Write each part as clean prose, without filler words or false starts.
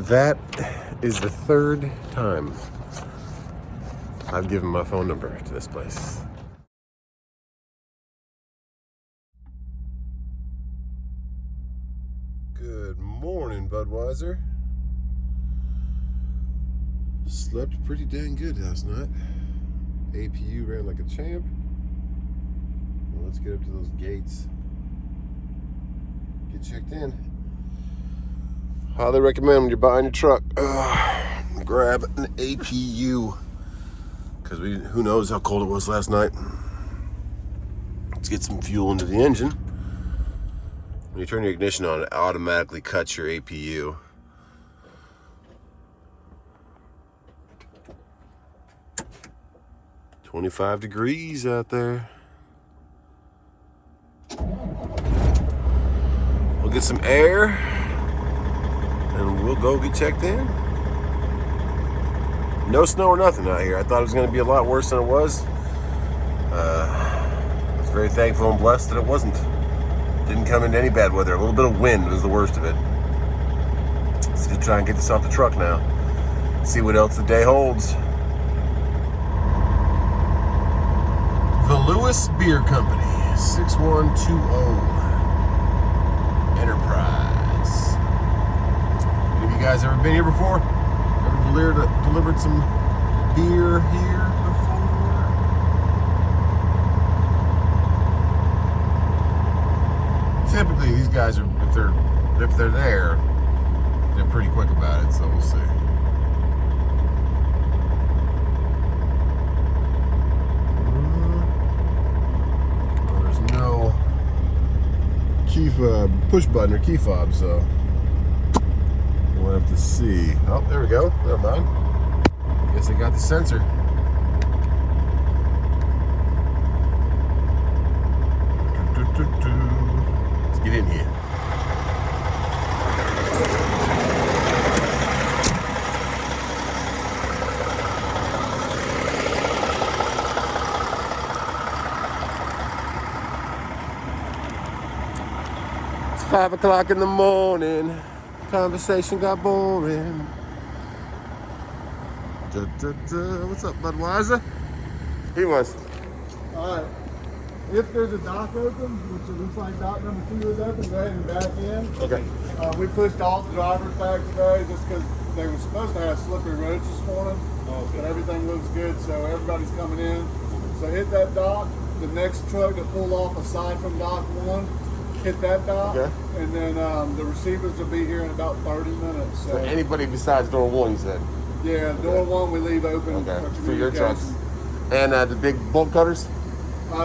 That is the third time I've given my phone number to this place. Good morning, Budweiser. Slept pretty dang good last night. APU ran like a champ. Well, let's get up to those gates. Get checked in. Highly recommend when you're buying your truck, grab an APU, because who knows how cold it was last night. Let's get some fuel into the engine. When you turn your ignition on, it automatically cuts your APU. "25 degrees out there. We'll get some air and we'll go get checked in. No snow or nothing out here. I thought it was going to be a lot worse than it was. I was very thankful and blessed that it wasn't. Didn't come into any bad weather. A little bit of wind was the worst of it. Let's just try and get this off the truck now. See what else the day holds. The Lewis Beer Company, 6120 Enterprise. Any of you guys ever been here before? Ever delivered some beer here before? Typically, these guys are, if they're there, they're pretty quick about it. So we'll see. Well, there's no key push button or key fob, so we'll have to see. Oh, there we go. Never mind. Guess I got the sensor. Let's get in here. It's 5 o'clock in the morning. Conversation got boring. What's up, Budweiser? He was. Alright. If there's a dock open, which it looks like dock number 2 is open, go ahead and back in. Okay. We pushed all the drivers back today just because they were supposed to have slippery roads this morning. But everything looks good, so everybody's coming in. So hit that dock. The next truck to pull off aside from dock 1, hit that dock. Okay. And then the receivers will be here in about 30 minutes. So anybody besides door 1, you said? Yeah, door 1 we leave open. Okay. For your trucks. And the big bolt cutters?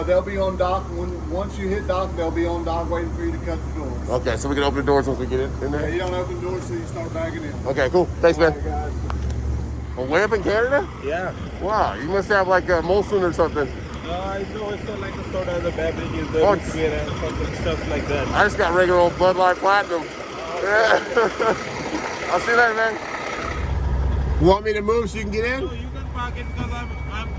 They'll be on dock. Once you hit dock, they'll be on dock waiting for you to cut the doors. Okay, so we can open the doors once we get in there? Yeah, you don't open doors till you start bagging in. Okay, cool. Thanks, man. All right, guys. Well, way up in Canada? Yeah. Wow, you must have like a Molson or something. I know it's not like the soda, the beverages, the Oh, beer and something, stuff like that. I just got regular old Bud Light Platinum. Yeah. I'll see you later, man. Want me to move so you can get in? So you can park it because I'm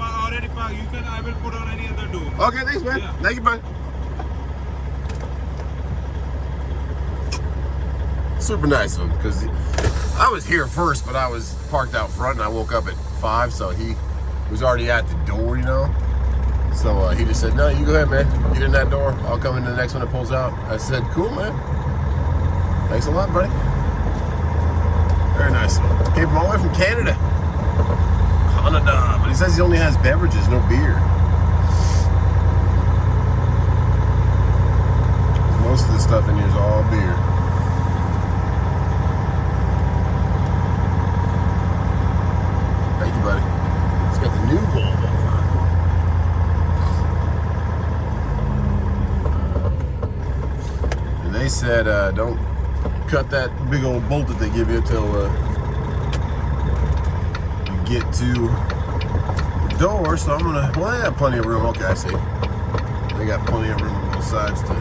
already parked. I will put on any other door. Okay, thanks, man. Yeah. Thank you, bud. Super nice of him, because I was here first, but I was parked out front, and I woke up at 5, so he was already at the door, you know? So he just said, "No, you go ahead, man. Get in that door. I'll come into the next one that pulls out." I said, "Cool, man. Thanks a lot, buddy." Very nice. Came from all the way from Canada. Canada. But he says he only has beverages, no beer. Most of the stuff in here is all beer. Thank you, buddy. It's got the new Volvo. And they said, don't cut that big old bolt that they give you until you get to the door. So I'm gonna, well, they have plenty of room. Okay, I see. They got plenty of room on both sides to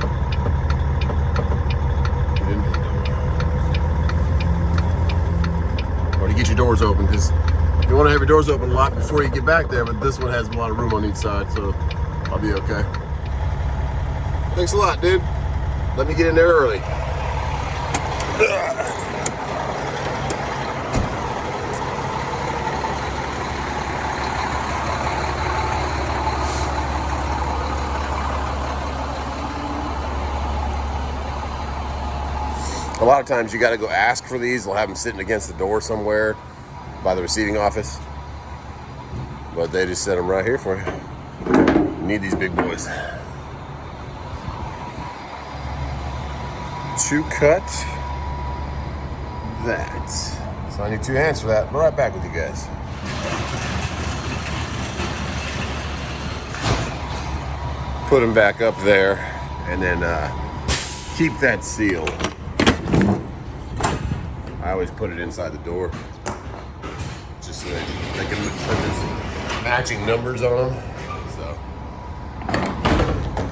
get into the door. Or to get your doors open, because you want to have your doors open a lot before you get back there, but this one has a lot of room on each side, so I'll be okay. Thanks a lot, dude. Let me get in there early. A lot of times you got to go ask for these. They'll have them sitting against the door somewhere by the receiving office. But they just set them right here for you. You need these big boys. To cut that. So I need 2 hands for that. I'll be right back with you guys. Put them back up there and then keep that seal. I always put it inside the door just so they can put these matching numbers on them. So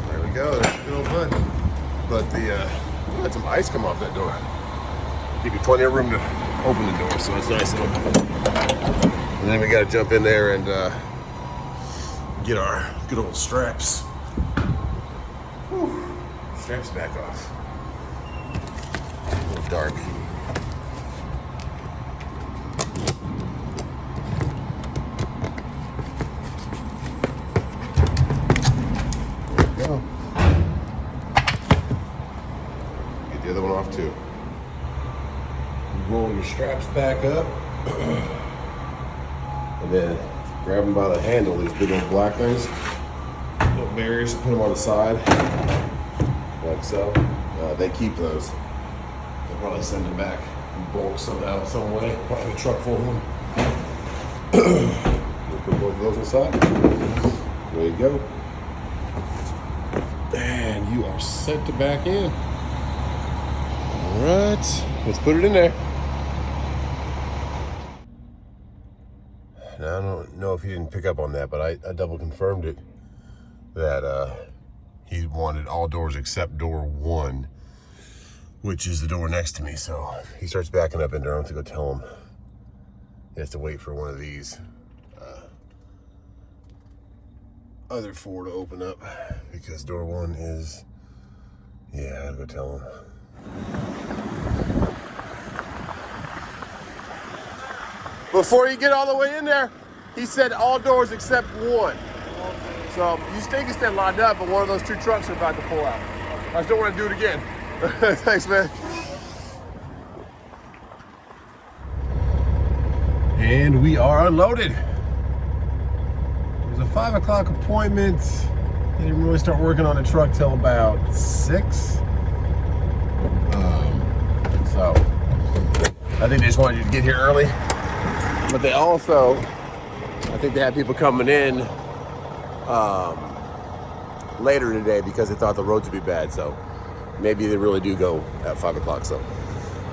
there we go. There's a good old bud. But let some ice come off that door. Give you plenty of room to open the door, so it's nice and open. And then we got to jump in there and get our good old straps. Whew. Straps back off. A little dark. There we go. Get the other one off too. Roll your straps back up. And then grab them by the handle, these big old black things. Little barriers, put them on the side, like so. They keep those. They'll probably send them back in bulk somehow, some way. Probably a truck full of them. We'll put both of those inside. There you go. And you are set to back in. All right, let's put it in there. Now, I don't know if he didn't pick up on that, but I double confirmed it that he wanted all doors except door 1, which is the door next to me. So if he starts backing up in there, I have to go tell him he has to wait for one of these other 4 to open up, because door 1 is, yeah, I have to go tell him. Before you get all the way in there, he said all doors except 1. So you stay lined up, but one of those 2 trucks are about to pull out. I just don't want to do it again. Thanks, man. And we are unloaded. It was a 5 o'clock appointment. They didn't really start working on the truck till about 6. So I think they just wanted you to get here early. But they also, I think they had people coming in later today because they thought the roads would be bad. So maybe they really do go at 5 o'clock. So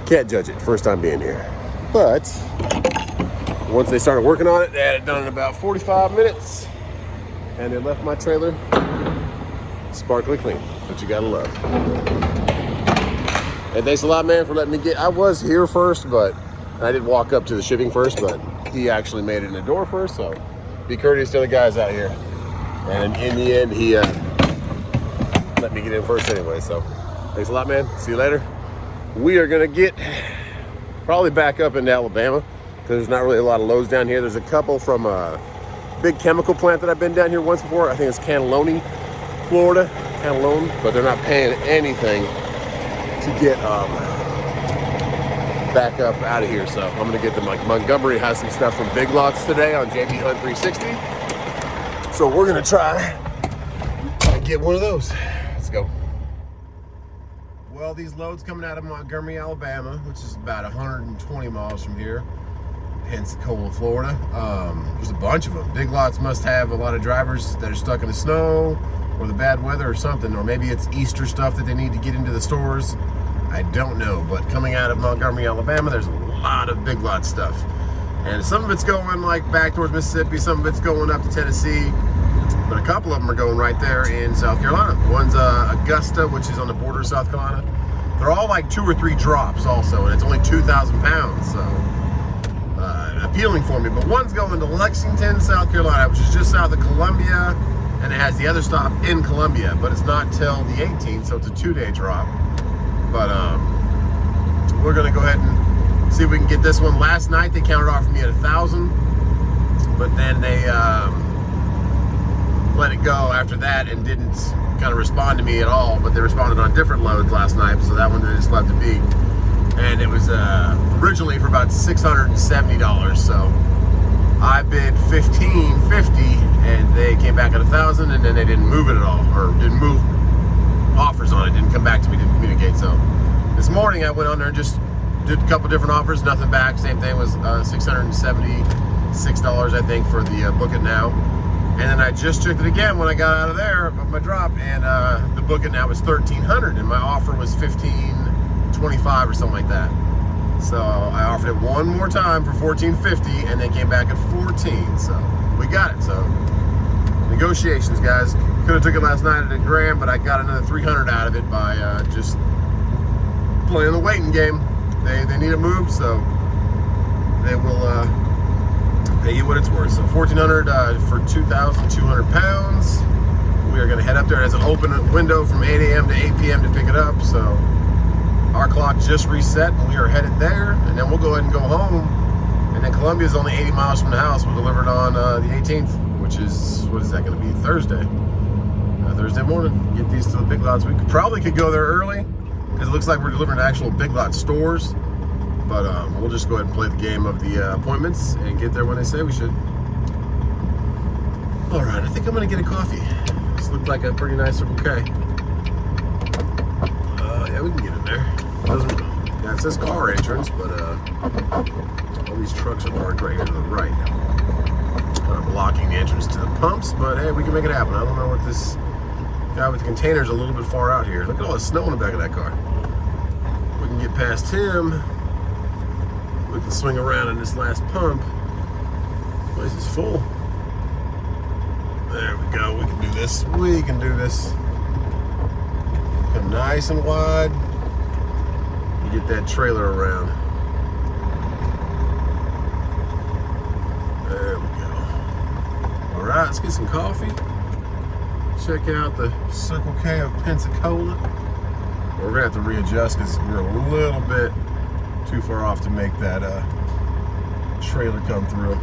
can't judge it. First time being here. But once they started working on it, they had it done in about 45 minutes. And they left my trailer sparkly clean. That's what you gotta love. And thanks a lot, man, for letting me get, I was here first, but I did walk up to the shipping first, but he actually made it in the door first, so be courteous to the guys out here. And in the end, he let me get in first anyway, so thanks a lot, man. See you later. We are gonna get probably back up into Alabama, because there's not really a lot of loads down here. There's a couple from a big chemical plant that I've been down here once before. I think it's Cannelloni, Florida, Cannelloni, but they're not paying anything to get back up out of here. So I'm gonna get them. Like Montgomery has some stuff from Big Lots today on JB Hunt 360. So we're gonna try and get one of those. Let's go. Well, these loads coming out of Montgomery, Alabama, which is about 120 miles from here, Pensacola, Florida. There's a bunch of them. Big Lots must have a lot of drivers that are stuck in the snow or the bad weather or something, or maybe it's Easter stuff that they need to get into the stores. I don't know, but coming out of Montgomery, Alabama, there's a lot of Big Lots stuff. And some of it's going like back towards Mississippi, some of it's going up to Tennessee, but a couple of them are going right there in South Carolina. One's Augusta, which is on the border of South Carolina. They're all like 2 or 3 drops also, and it's only 2,000 pounds, so appealing for me. But one's going to Lexington, South Carolina, which is just south of Columbia, and it has the other stop in Columbia, but it's not till the 18th, so it's a 2-day drop. But we're gonna go ahead and see if we can get this one. Last night they counted off for me at 1,000, but then they let it go after that and didn't kind of respond to me at all. But they responded on different loads last night, so that one they just left it be. and it was originally for about $670. So I bid $1,550, and they came back at $1,000, and then they didn't move it at all, or didn't move offers on it. Didn't come back to me, didn't communicate. So this morning I went on there and just did a couple different offers, nothing back. Same thing was $676, I think, for the Book It Now. And then I just checked it again when I got out of there, of my drop, and the Book It Now was $1,300, and my offer was $1,525 or something like that. So I offered it one more time for $1,450, and they came back at $1,400. So we got it. So negotiations, guys. Could have took it last night at $1,000, but I got another $300 out of it by just playing the waiting game. They need it moved, so they will pay you what it's worth. So $1,400 for 2,200 pounds. We are going to head up there. It has an open window from 8 a.m. to 8 p.m. to pick it up. So our clock just reset, and we are headed there. And then we'll go ahead and go home. And then Columbia is only 80 miles from the house. We'll deliver it on the 18th, which is, what is that going to be? Thursday. Thursday morning. Get these to the Big Lots. We probably could go there early, because it looks like we're delivering to actual Big Lot stores. But we'll just go ahead and play the game of the appointments and get there when they say we should. All right, I think I'm gonna get a coffee. This looked like a pretty nice Circle K. Yeah, we can get in there. Yeah, it says car entrance, but all these trucks are parked right here to the right. Kind of blocking the entrance to the pumps, but hey, we can make it happen. I don't know what this guy with the container's a little bit far out here. Look at all the snow in the back of that car. We can get past him. We can swing around in this last pump. The place is full. There we go. We can do this. We can do this. Come nice and wide. You get that trailer around. There we go. All right, let's get some coffee. Check out the Circle K of Pensacola. We're gonna have to readjust because we're a little bit too far off to make that trailer come through.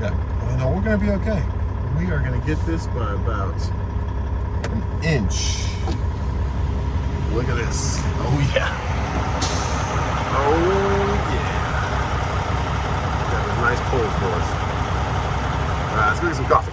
Yeah, well, no, we're gonna be okay. We are gonna get this by about an inch. Look at this. Oh yeah. Oh yeah. Got those nice pulls for us. All right, let's go get some coffee.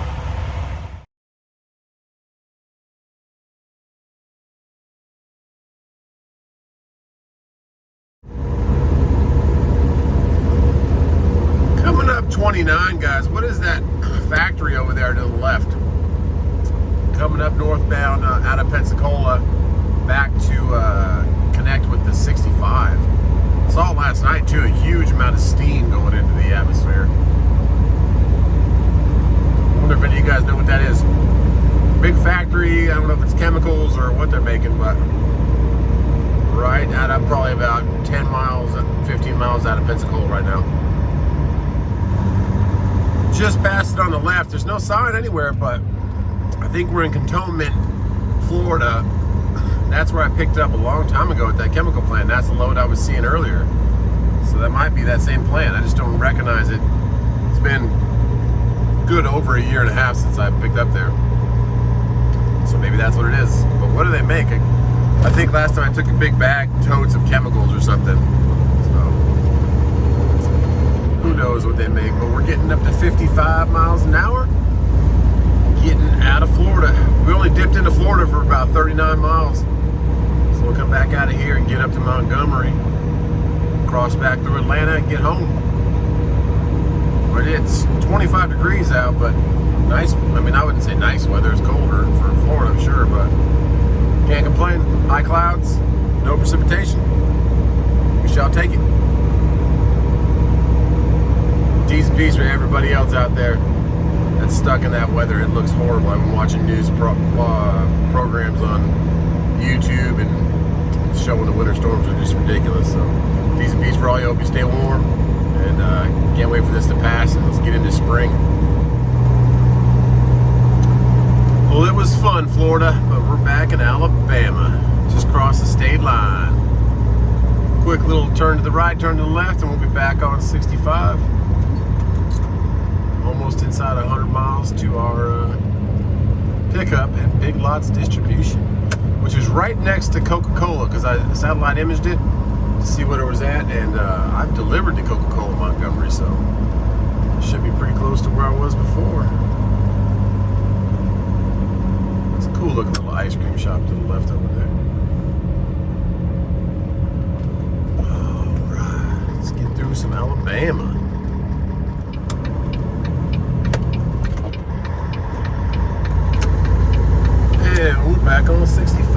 Coming up 29, guys. What is that factory over there to the left? Coming up northbound out of Pensacola back to connect with the 65. Saw it last night too, a huge amount of steam going into the atmosphere. I wonder if any of you guys know what that is. Big factory, I don't know if it's chemicals or what they're making, but right out of probably about 10 miles, 15 miles out of Pensacola right now. Just past it on the left. There's no sign anywhere, but I think we're in Cantonment, Florida. That's where I picked up a long time ago at that chemical plant. That's the load I was seeing earlier. So that might be that same plant. I just don't recognize it. It's been good over a year and a half since I picked up there. So maybe that's what it is. But what do they make? I think last time I took a big bag, totes of chemicals or something. So who knows what they make. But we're getting up to 55 miles an hour. Getting out of Florida. We only dipped into Florida for about 39 miles. So we'll come back out of here and get up to Montgomery, cross back through Atlanta and get home. But it's 25 degrees out, but nice. I mean, I wouldn't say nice weather. It's colder for Florida, I'm sure, but can't complain. High clouds, no precipitation. We shall take it. T's and P's for everybody else out there that's stuck in that weather. It looks horrible. I've been watching news programs on YouTube and showing the winter storms are just ridiculous. So T's and P's for all you. Hope you stay warm, and can't wait for this to pass and let's get into spring. Well, it was fun, Florida, but we're back in Alabama. Just crossed the state line. Quick little turn to the right, turn to the left, and we'll be back on 65. Almost inside 100 miles to our pickup at Big Lots Distribution. which is right next to Coca-Cola, because I satellite imaged it to see what it was at, and I've delivered to Coca-Cola Montgomery, so it should be pretty close to where I was before. It's a cool looking little ice cream shop to the left over there. Alright, let's get through some Alabama. And we're back on 65.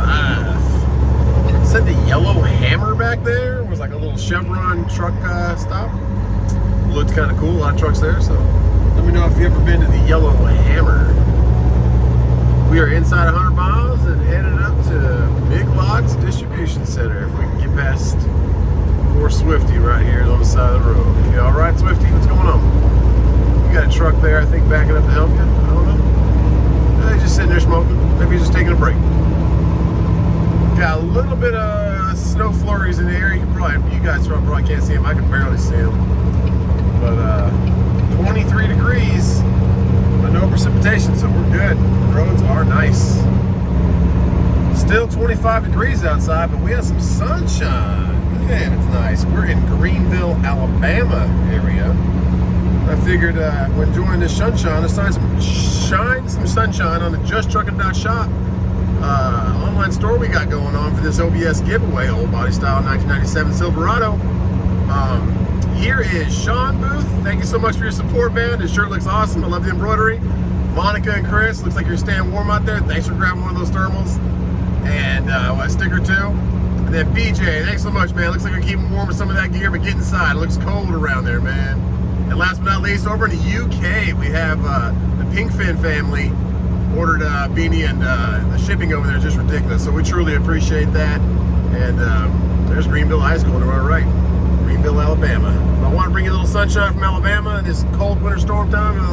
Said the yellow hammer back there was like a little Chevron truck stop. Looked kind of cool, a lot of trucks there, so let me know if you've ever been to the yellow hammer. We are inside 100 miles and headed up to Big Lots Distribution Center. If we can get past poor Swifty right here on the side of the road. You all right, Swifty? What's going on? You got a truck there, I think, backing up to help you. I don't know. He's just sitting there smoking. Maybe he's just taking a break. Got a little bit of snow flurries in the air. You guys probably can't see them. I can barely see them. But 23 degrees, but no precipitation, so we're good. The roads are nice. Still 25 degrees outside, but we have some sunshine. Man, it's nice. We're in Greenville, Alabama area. I figured when enjoying this sunshine, let's shine some sunshine on the justtruckin.shop online store we got going on for this OBS giveaway, old body style 1997 Silverado. Here is Sean Booth. Thank you so much for your support, man. This shirt looks awesome. I love the embroidery. Monica and Chris, looks like you're staying warm out there. Thanks for grabbing one of those thermals. And a sticker too. And then BJ, thanks so much, man. Looks like you're keeping warm with some of that gear, but get inside. It looks cold around there, man. And last but not least, over in the UK, we have the Pinkfin family ordered a beanie, and the shipping over there is just ridiculous. So we truly appreciate that. And there's Greenville High School to our right, Greenville, Alabama. I want to bring you a little sunshine from Alabama in this cold winter storm time of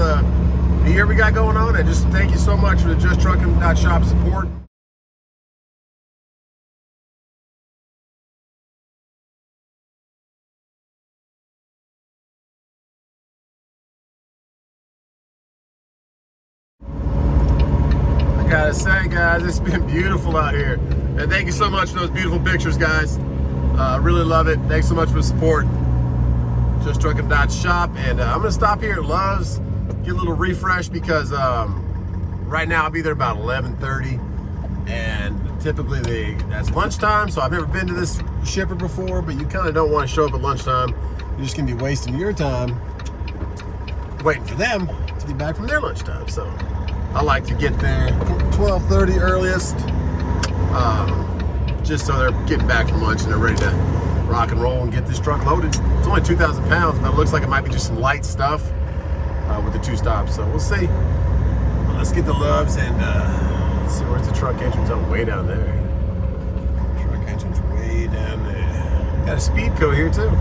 the year we got going on. And just thank you so much for the justtruckin.shop support. Gotta say, guys, it's been beautiful out here, and thank you so much for those beautiful pictures, guys. Really love it. Thanks so much for the support. justtruckin.shop, and I'm gonna stop here at Love's, get a little refresh, because right now I'll be there about 11:30, and typically that's lunchtime. So I've never been to this shipper before, but you kind of don't want to show up at lunchtime. You're just gonna be wasting your time waiting for them to get back from their lunchtime. So I like to get there 12:30 earliest, just so they're getting back from lunch and they're ready to rock and roll and get this truck loaded. It's only 2,000 pounds, but it looks like it might be just some light stuff with the two stops. So we'll see. Well, let's get the Loves and let's see, where's the truck entrance? Oh, way down there. Truck entrance way down there. Got a Speedco here too.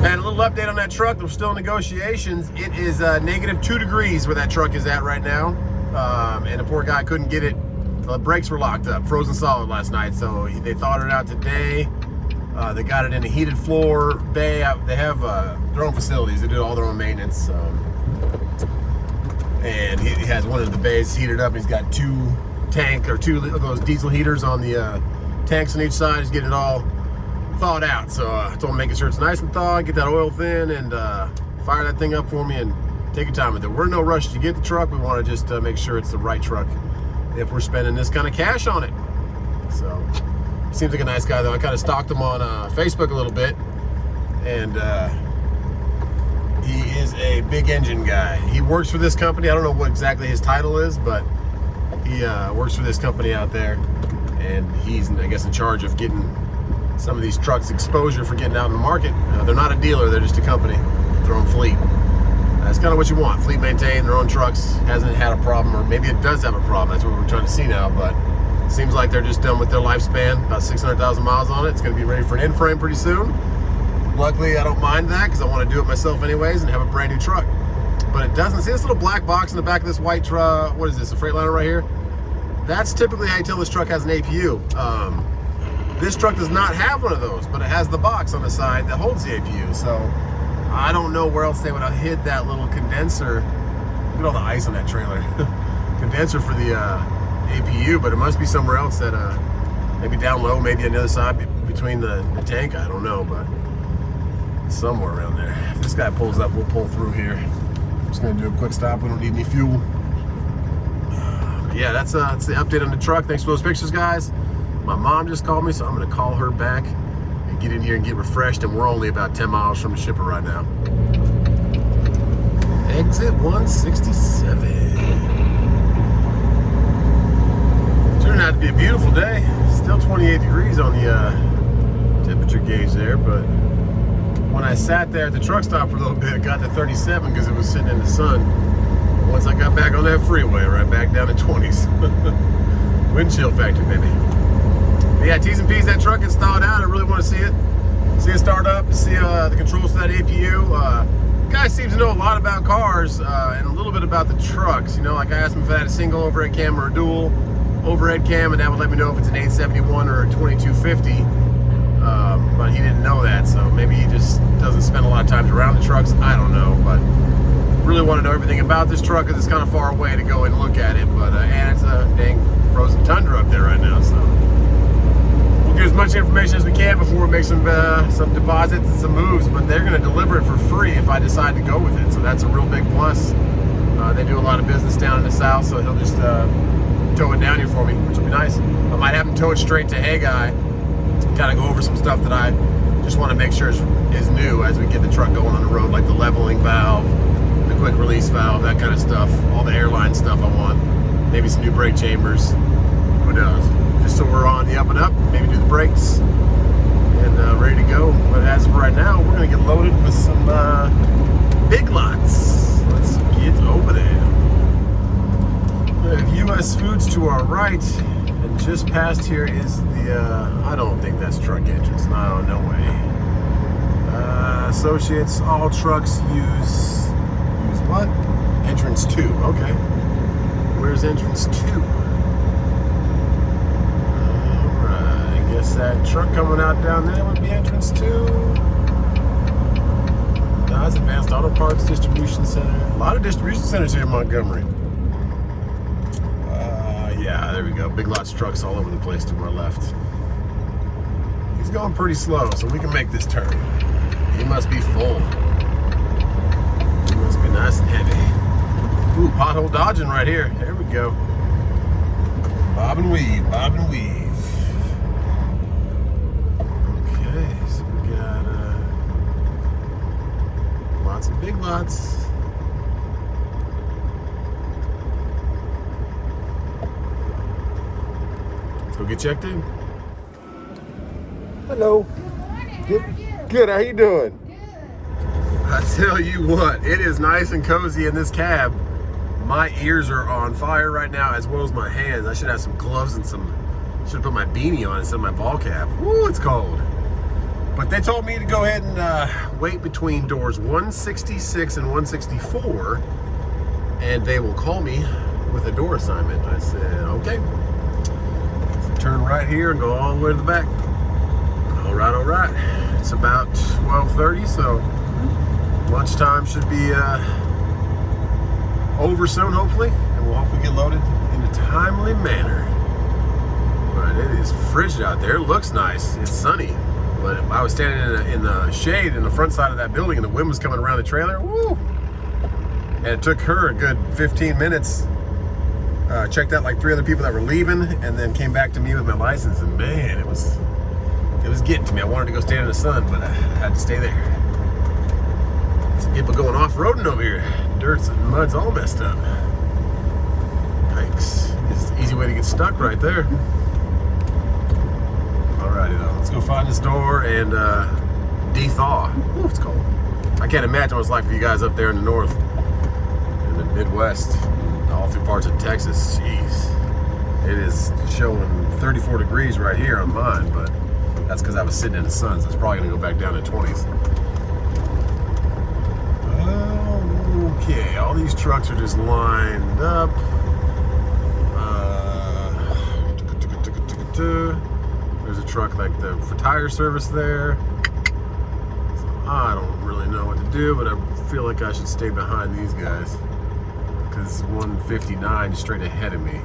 And a little update on that truck. We're still in negotiations. It is -2 degrees where that truck is at right now. And the poor guy couldn't get it. The brakes were locked up, frozen solid last night. So they thawed it out today. They got it in a heated floor bay. They have their own facilities. They do all their own maintenance. And he has one of the bays heated up. And he's got two of those diesel heaters on the tanks on each side. He's getting it all thawed out. So I told him making sure it's nice and thawed, get that oil thin, and fire that thing up for me and take your time with it. We're in no rush to get the truck. We want to just make sure it's the right truck if we're spending this kind of cash on it. So seems like a nice guy, though. I kind of stalked him on Facebook a little bit, and he is a big engine guy. He works for this company. I don't know what exactly his title is, but he works for this company out there, and he's, I guess, in charge of getting some of these trucks exposure for getting out in the market. They're not a dealer, they're just a company, their own fleet. That's kind of what you want. Fleet maintain their own trucks, hasn't had a problem, or maybe it does have a problem. That's what we're trying to see now, but it seems like they're just done with their lifespan, about 600,000 miles on it. It's gonna be ready for an in-frame pretty soon. Luckily, I don't mind that, because I want to do it myself anyways and have a brand new truck. But it doesn't. See this little black box in the back of this white truck? What is this, a Freightliner right here? That's typically how you tell this truck has an APU. This truck does not have one of those, but it has the box on the side that holds the APU. So I don't know where else they would have hid that little condenser. Look at all the ice on that trailer. Condenser for the APU, but it must be somewhere else that maybe down low, maybe on the other side between the tank. I don't know, but somewhere around there. If this guy pulls up, we'll pull through here. I'm just gonna do a quick stop. We don't need any fuel. Yeah, that's the update on the truck. Thanks for those pictures, guys. My mom just called me, so I'm gonna call her back and get in here and get refreshed, and we're only about 10 miles from the shipper right now. Exit 167. Turned out to be a beautiful day. Still 28 degrees on the temperature gauge there, but when I sat there at the truck stop for a little bit, it got to 37 because it was sitting in the sun. Once I got back on that freeway, right back down to 20s. Wind chill factor, baby. But yeah, T's and P's, that truck gets thawed out. I really want to see it start up, see the controls for that APU. The guy seems to know a lot about cars and a little bit about the trucks. You know, like I asked him if I had a single overhead cam or a dual overhead cam, and that would let me know if it's an 871 or a 2250. But he didn't know that, so maybe he just doesn't spend a lot of time around the trucks. I don't know, but really want to know everything about this truck because it's kind of far away to go and look at it. But and it's a dang frozen tundra up there right now, so we'll get as much information as we can before we make some deposits and some moves. But they're going to deliver it for free if I decide to go with it, so that's a real big plus. They do a lot of business down in the south, so he'll just tow it down here for me, which will be nice. I might have him tow it straight to Hey Guy. Kind of go over some stuff that I just want to make sure is new as we get the truck going on the road, like the leveling valve, the quick release valve, that kind of stuff, all the airline stuff I want. Maybe some new brake chambers, who knows? Just so we're on the up and up, maybe do the brakes and ready to go. But as of right now, we're going to get loaded with some big lots. Let's get over there. We have U.S. Foods to our right. Just past here is the, I don't think that's truck entrance. No, no way. Associates, all trucks use what? Entrance 2, okay. Where's entrance 2? Alright, I guess that truck coming out down there would be entrance 2. No, it's Advanced Auto Parts Distribution Center. A lot of distribution centers here in Montgomery. Yeah, there we go. Big lots of trucks all over the place to our left. He's going pretty slow, so we can make this turn. He must be full. He must be nice and heavy. Ooh, pothole dodging right here. There we go. Bob and weave, bob and weave. Okay, so we got lots of big lots. Go get checked in. Hello. Good. How you doing? Good. I tell you what, it is nice and cozy in this cab. My ears are on fire right now, as well as my hands. I should have some gloves and should have put my beanie on instead of my ball cap. Woo, it's cold. But they told me to go ahead and wait between doors 166 and 164, and they will call me with a door assignment. I said, okay. Turn right here and go all the way to the back. All right. It's about 12:30, so lunchtime should be over soon, hopefully, and we'll hopefully get loaded in a timely manner. But it is frigid out there. It looks nice. It's sunny, but I was standing in the shade in the front side of that building, and the wind was coming around the trailer. Woo! And it took her a good 15 minutes. Checked out like 3 other people that were leaving, and then came back to me with my license, and man, it was getting to me. I wanted to go stand in the sun, but I had to stay there. Some people going off-roading over here. Dirt's and mud's all messed up. Yikes. It's an easy way to get stuck right there. Alrighty though, let's go find this door and de-thaw. Ooh, it's cold. I can't imagine what it's like for you guys up there in the north, in the Midwest. All through parts of Texas. Jeez, it is showing 34 degrees right here on mine, but that's because I was sitting in the sun, so it's probably gonna go back down to 20s. Okay, all these trucks are just lined up. There's a truck like for tire service there. So I don't really know what to do, but I feel like I should stay behind these guys, because 159 straight ahead of me.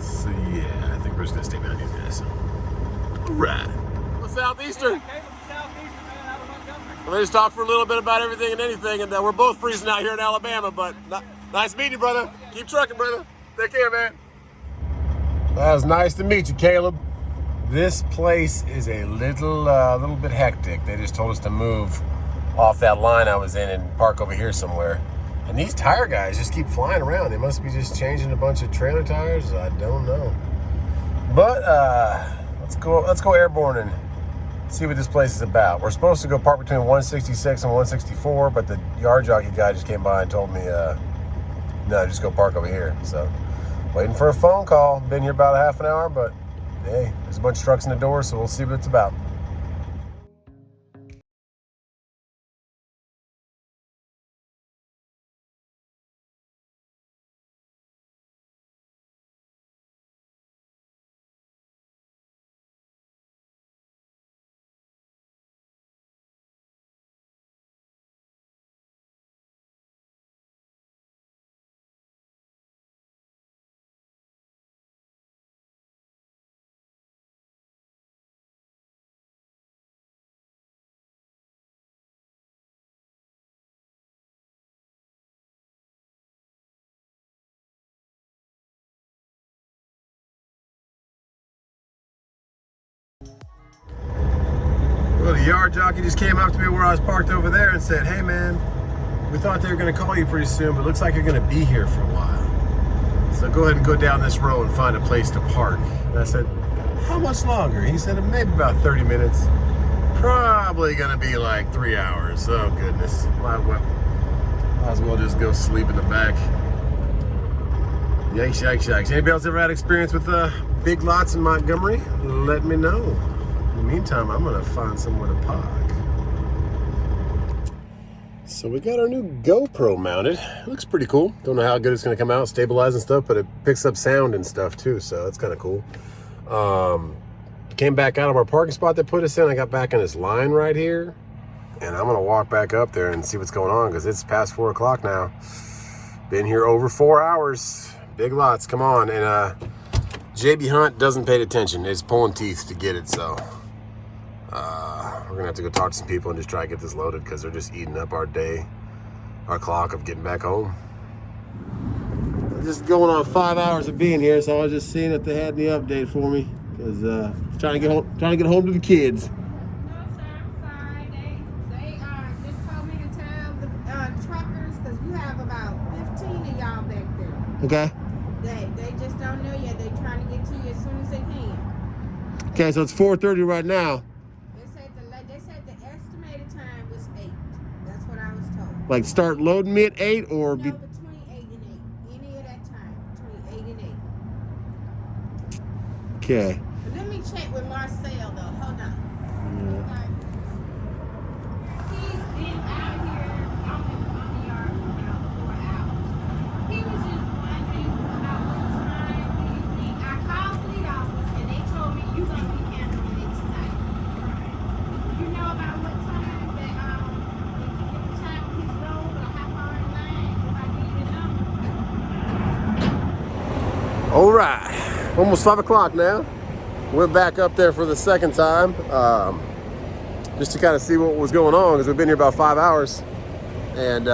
So yeah, I think we're just gonna stay behind these guys. All right. Southeastern. Well, they just talked for a little bit about everything and anything, and we're both freezing out here in Alabama, but nice meeting you, brother. Keep trucking, brother. Take care, man. That was nice to meet you, Caleb. This place is a little bit hectic. They just told us to move off that line I was in and park over here somewhere. And these tire guys just keep flying around. They must be just changing a bunch of trailer tires. I don't know. But let's go airborne and see what this place is about. We're supposed to go park between 166 and 164, but the yard jockey guy just came by and told me, no, just go park over here. So, waiting for a phone call. Been here about a half an hour, but hey, there's a bunch of trucks in the door, so we'll see what it's about. Well, the yard jockey just came up to me where I was parked over there and said, hey man, we thought they were gonna call you pretty soon, but it looks like you're gonna be here for a while. So go ahead and go down this road and find a place to park. And I said, how much longer? He said, maybe about 30 minutes. Probably gonna be like 3 hours. Oh goodness, might as well just go sleep in the back. Yikes, yikes, yikes. Anybody else ever had experience with big lots in Montgomery? Let me know. In the meantime, I'm gonna find somewhere to park. So we got our new GoPro mounted. It looks pretty cool. Don't know how good it's gonna come out, stabilize and stuff, but it picks up sound and stuff too, so that's kind of cool. Came back out of our parking spot they put us in. I got back in this line right here, and I'm gonna walk back up there and see what's going on because it's past 4 o'clock now. Been here over 4 hours. Big lots, come on. And JB Hunt doesn't pay attention. It's pulling teeth to get it, so we're gonna have to go talk to some people and just try to get this loaded because they're just eating up our day, our clock of getting back home. Just going on 5 hours of being here, so I was just seeing if they had any update for me because trying to get home to the kids. No, sir, I'm sorry. They just told me to tell the truckers because you have about 15 of y'all back there. Okay. They just don't know yet. They're trying to get to you as soon as they can. Okay, so it's 4:30 right now. They said the estimated time was 8. That's what I was told. Like start loading me at 8 or No, be. between 8 and 8. Any of that time, between 8 and 8. Okay. But let me check with Marcel though. Hold on. He's been out here on the yard for about 4 hours. He was just wondering about what time do you think. I called fleet office and they told me you're gonna be handling it tonight. You know about what time that if you get the time of his load or how far in line if I give you the number. All right, almost 5 o'clock now. Went back up there for the second time, just to kind of see what was going on because we've been here about 5 hours. And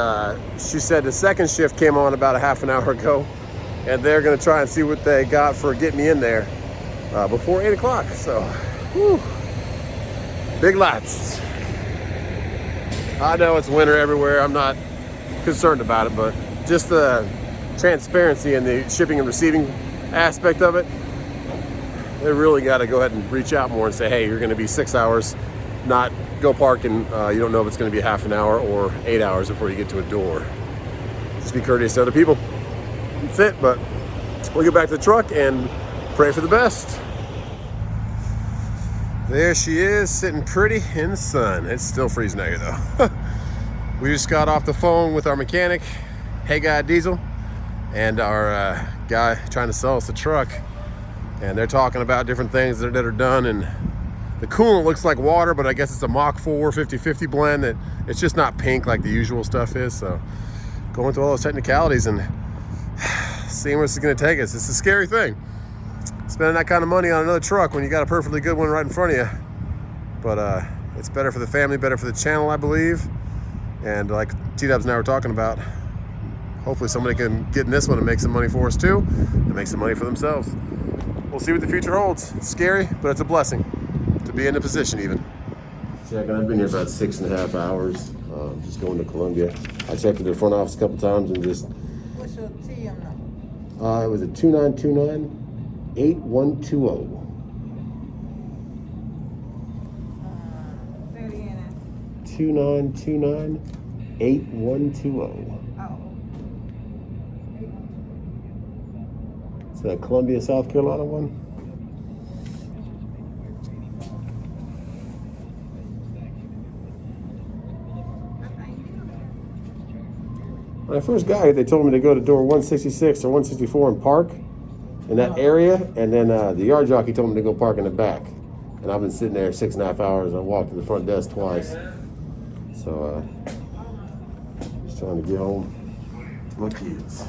she said the second shift came on about a half an hour ago, and they're gonna try and see what they got for getting me in there before 8 o'clock. So, whew, big lots. I know it's winter everywhere. I'm not concerned about it, but just the transparency and the shipping and receiving aspect of it, they really got to go ahead and reach out more and say, hey, you're going to be 6 hours, not go park and you don't know if it's going to be half an hour or 8 hours before you get to a door. Just be courteous to other people. That's it, but we'll get back to the truck and pray for the best. There she is, sitting pretty in the sun. It's still freezing out here though. We just got off the phone with our mechanic, Hey Guy Diesel, and our guy trying to sell us a truck. And they're talking about different things that are done, and the coolant looks like water, but I guess it's a Mach 4 50-50 blend that it's just not pink like the usual stuff is. So going through all those technicalities and seeing where this is gonna take us. It's a scary thing. spending that kind of money on another truck when you got a perfectly good one right in front of you. But it's better for the family, better for the channel, I believe. And like T-Dubs and I were talking about, hopefully somebody can get in this one and make some money for us too, and make some money for themselves. We'll see what the future holds. It's scary, but it's a blessing to be in a position even. Checking, I've been here about 6.5 hours, just going to Columbia. I checked at the front office a couple times and just... What's your TM number? It was a 2929-8120. 2929-8120. It's that Columbia, South Carolina one. When I first got here, they told me to go to door 166 or 164 and park in that area, and then the yard jockey told me to go park in the back. And I've been sitting there 6.5 hours. I walked to the front desk twice. So, just trying to get home to my kids.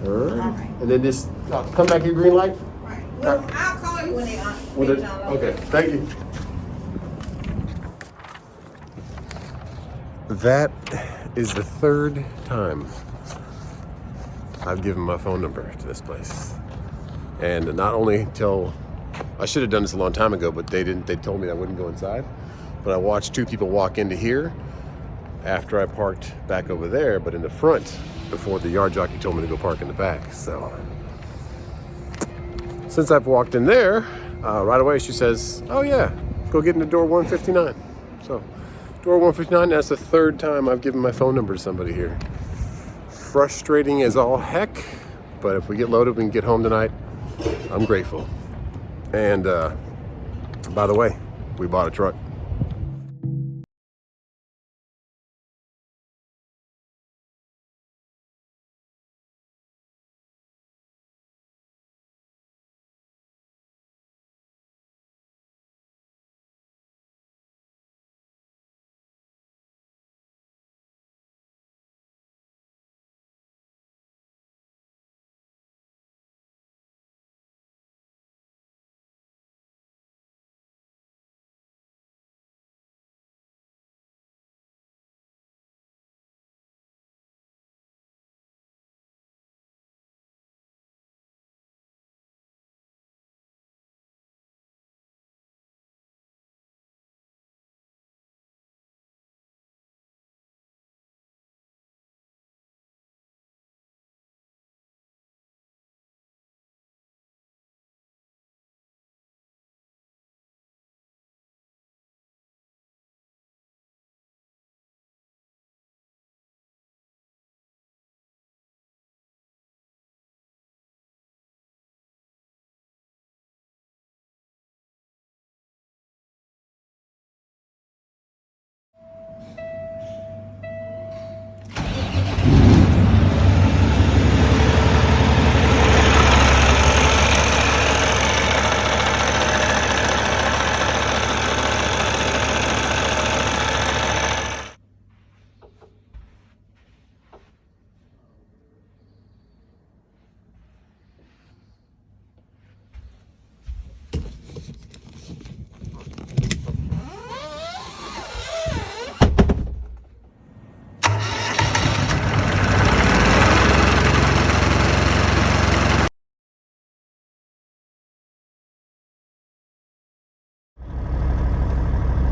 All right. And then just come back here, green light. Right. Well, I'll call you when they on. Okay, thank you. That is the third time I've given my phone number to this place. And not only till, I should have done this a long time ago, but they didn't, they told me I wouldn't go inside. But I watched two people walk into here after I parked back over there, but in the front before the yard jockey told me to go park in the back. So since I've walked in there, right away she says, oh yeah, go get into door 159. So door 159, that's the third time I've given my phone number to somebody here. Frustrating as all heck, but if we get loaded, we can get home tonight. I'm grateful. And by the way, we bought a truck.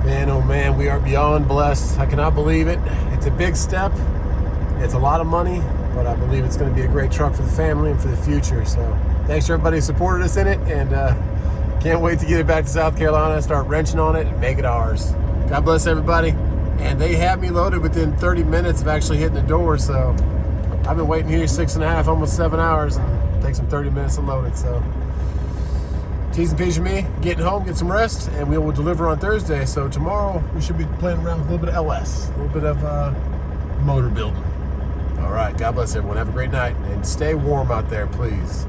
Man, oh man, we are beyond blessed. I cannot believe it. It's a big step. It's a lot of money, but I believe it's going to be a great truck for the family and for the future. So thanks to everybody who supported us in it, and can't wait to get it back to South Carolina, start wrenching on it, and make it ours. God bless everybody. And they had me loaded within 30 minutes of actually hitting the door, so I've been waiting here 6.5, almost 7 hours, and it takes them 30 minutes to load it. So T's and P's for me, getting home, get some rest, and we will deliver on Thursday. So tomorrow we should be playing around with a little bit of LS, a little bit of motor building. All right, God bless everyone. Have a great night, and stay warm out there, please.